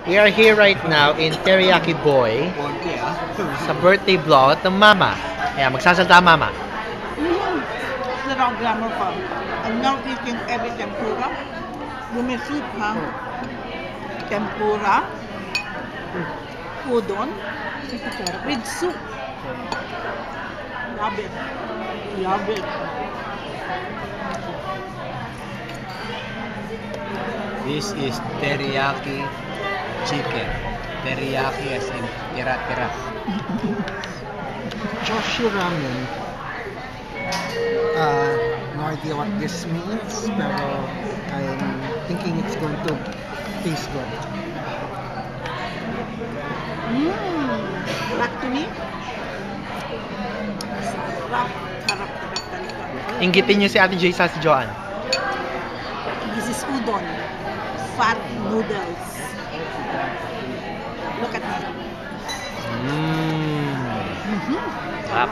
We are here right now in Teriyaki Boy sa birthday vlog ng Mama. Ayan, magsasalta Mama. Sarap grammar pa. I'm now eating every tempura. Yung soup, ha? Tempura. Udon. With soup. Love it. Love it. This is teriyaki chicken. Teriyaki as in tira-tira. Joshi ramen. No idea what this means, pero I'm thinking it's going to taste good. Back to me. Sarap. Sarap talaga. Inggitin niyo si Ate Jay sa si Joanne. This is udon. Fat noodles. Look at that. Sarap.